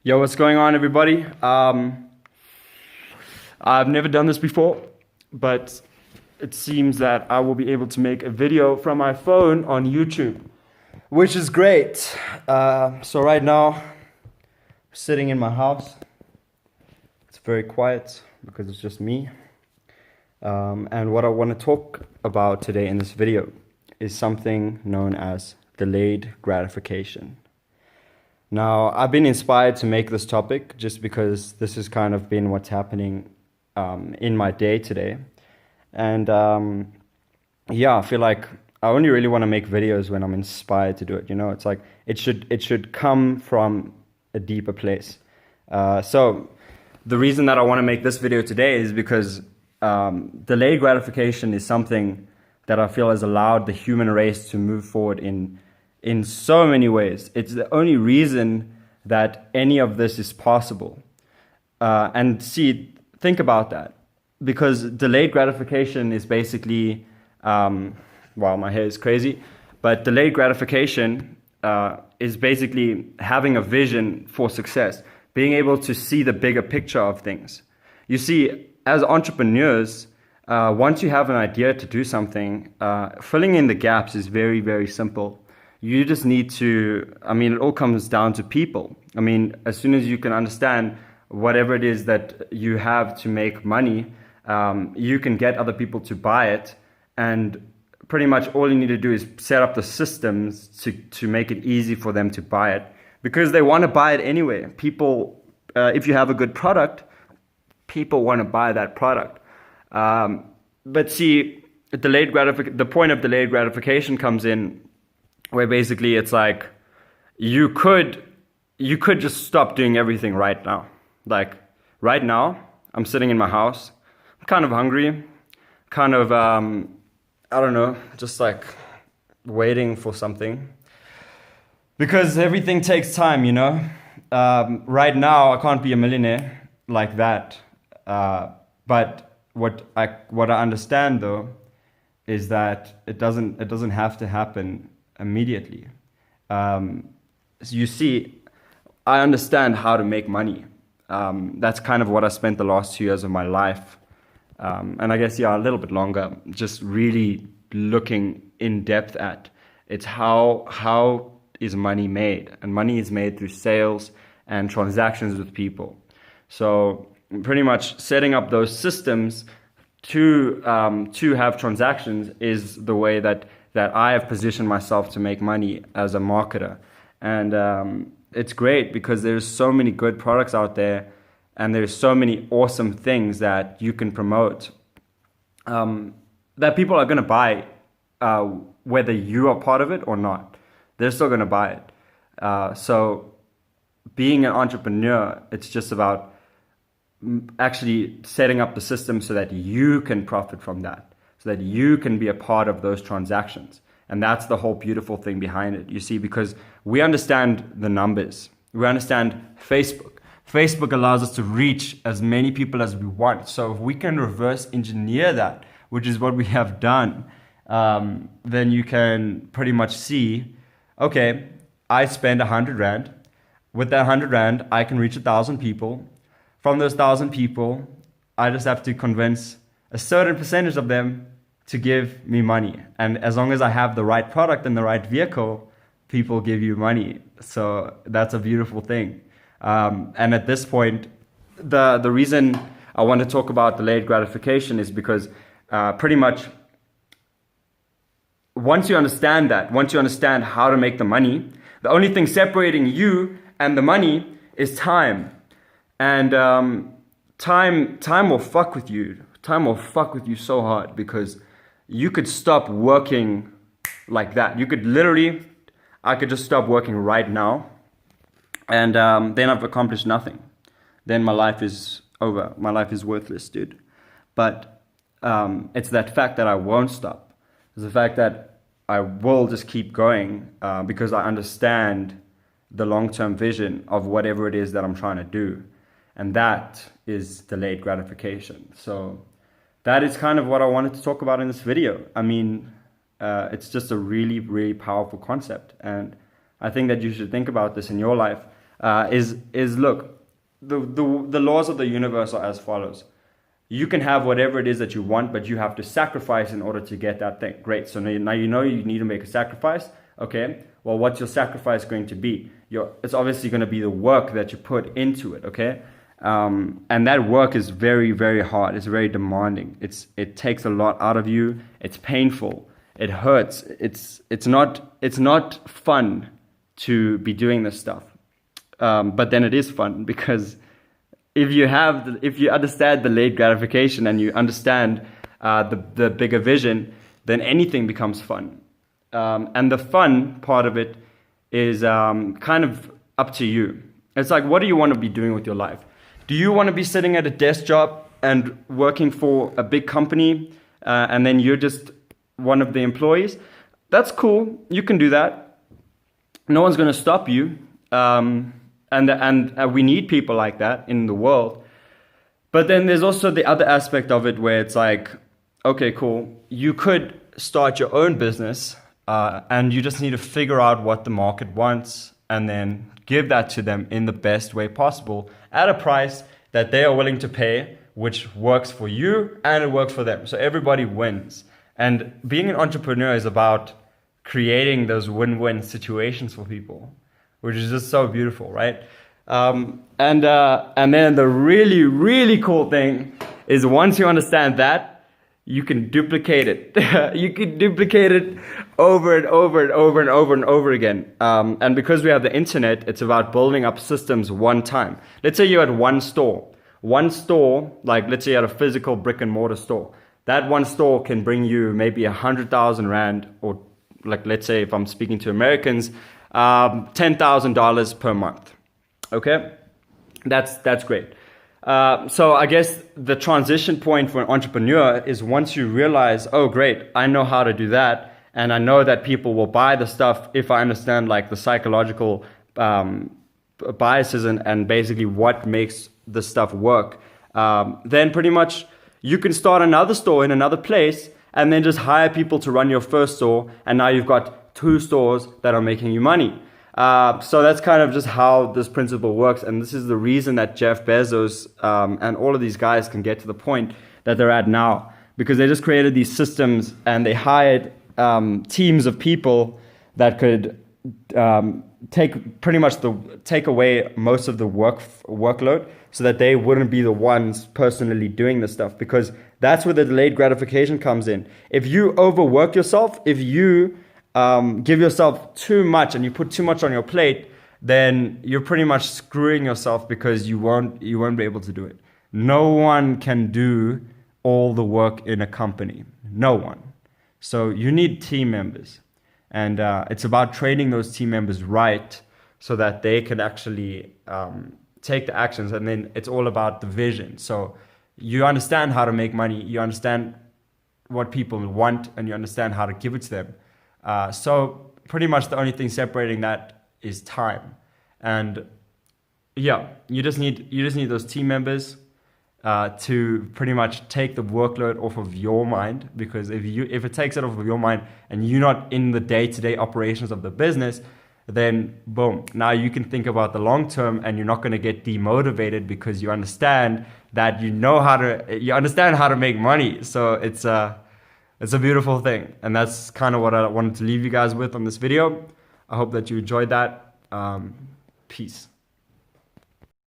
Yo, what's going on, everybody? I've never done this before, but it seems that I will be able to make a video from my phone on YouTube, which is great. So right now, I'm sitting in my house. It's very quiet because it's just me. And what I want to talk about today in this video is something known as delayed gratification. Now, I've been inspired to make this topic just because this has kind of been what's happening in my day today. And yeah, I feel like I only really want to make videos when I'm inspired to do it. You know, it's like it should come from a deeper place. So the reason that I want to make this video today is because delayed gratification is something that I feel has allowed the human race to move forward in so many ways. It's the only reason that any of this is possible. And see, think about that. Because delayed gratification is basically, wow, my hair is crazy, but delayed gratification is basically having a vision for success, being able to see the bigger picture of things. You see, as entrepreneurs, once you have an idea to do something, filling in the gaps is very, very simple. You just need to, it all comes down to people. As soon as you can understand whatever it is that you have to make money, you can get other people to buy it. And pretty much all you need to do is set up the systems to make it easy for them to buy it. Because they want to buy it anyway. People, if you have a good product, people want to buy that product. But see, the point of delayed gratification comes in where basically it's like you could just stop doing everything right now. Like right now, I'm sitting in my house, I'm kind of hungry, kind of I don't know, just like waiting for something. Because everything takes time, you know. Right now, I can't be a millionaire like that. But what I understand though is that it doesn't have to happen immediately. You see, I understand how to make money. That's kind of what I spent the last 2 years of my life, and I guess a little bit longer, just really looking in depth at it's how is money made, and money is made through sales and transactions with people. So pretty much setting up those systems to have transactions is the way that I have positioned myself to make money as a marketer. And it's great because there's so many good products out there and there's so many awesome things that you can promote that people are going to buy whether you are part of it or not. They're still going to buy it. So being an entrepreneur, it's just about actually setting up the system so that you can profit from that, so that you can be a part of those transactions. And that's the whole beautiful thing behind it, you see, because we understand the numbers. We understand Facebook. Facebook allows us to reach as many people as we want. So if we can reverse engineer that, which is what we have done, then you can pretty much see, okay, I spend 100 Rand. With that 100 Rand, I can reach 1,000 people. From those 1,000 people, I just have to convince a certain percentage of them to give me money. And as long as I have the right product and the right vehicle, people give you money. So that's a beautiful thing. And at this point, the reason I want to talk about delayed gratification is because pretty much once you understand how to make the money, the only thing separating you and the money is time. And time will fuck with you. Time will fuck with you so hard because you could stop working like that. You could literally, I could just stop working right now, and then I've accomplished nothing. Then my life is over. My life is worthless, dude. But it's that fact that I won't stop. It's the fact that I will just keep going because I understand the long-term vision of whatever it is that I'm trying to do. And that is delayed gratification. So that is kind of what I wanted to talk about in this video. It's just a really, really powerful concept. And I think that you should think about this in your life. is look, the laws of the universe are as follows. You can have whatever it is that you want, but you have to sacrifice in order to get that thing. Great. So now you know you need to make a sacrifice. Okay. Well, what's your sacrifice going to be? It's obviously going to be the work that you put into it. Okay. And that work is very, very hard. It's very demanding. It takes a lot out of you. It's painful. It hurts. It's not fun to be doing this stuff. But then it is fun because if you understand delayed gratification and you understand the bigger vision, then anything becomes fun. And the fun part of it is kind of up to you. It's like, what do you want to be doing with your life? Do you want to be sitting at a desk job and working for a big company and then you're just one of the employees? That's cool. You can do that. No one's going to stop you. And we need people like that in the world. But then there's also the other aspect of it where it's like, okay, cool. You could start your own business and you just need to figure out what the market wants and then give that to them in the best way possible at a price that they are willing to pay, which works for you and it works for them. So everybody wins. And being an entrepreneur is about creating those win-win situations for people, which is just so beautiful, right? And then the really, really cool thing is once you understand that, you can duplicate it. You can duplicate it over and over and over and over and over again. And because we have the internet, it's about building up systems one time. Let's say you're at one store, like let's say you're at a physical brick and mortar store. That one store can bring you maybe 100,000 Rand, or like, let's say if I'm speaking to Americans, $10,000 per month. Okay, that's great. So I guess the transition point for an entrepreneur is once you realize, oh great, I know how to do that, and I know that people will buy the stuff if I understand like the psychological biases and basically what makes the stuff work. Then pretty much you can start another store in another place and then just hire people to run your first store, and now you've got 2 stores that are making you money. So that's kind of just how this principle works. And this is the reason that Jeff Bezos and all of these guys can get to the point that they're at now, because they just created these systems and they hired teams of people that could take away most of the workload so that they wouldn't be the ones personally doing this stuff, because that's where the delayed gratification comes in. If you overwork yourself, if you give yourself too much and you put too much on your plate, then you're pretty much screwing yourself because you won't be able to do it. No one can do all the work in a company. No one. So you need team members. And it's about training those team members right so that they can actually take the actions. And then it's all about the vision. So you understand how to make money. You understand what people want and you understand how to give it to them. So pretty much the only thing separating that is time. And yeah, you just need those team members to pretty much take the workload off of your mind, because if it takes it off of your mind and you're not in the day-to-day operations of the business, then boom, now you can think about the long term and you're not going to get demotivated because you understand that you understand how to make money. So it's a beautiful thing. And that's kind of what I wanted to leave you guys with on this video. I hope that you enjoyed that. Peace.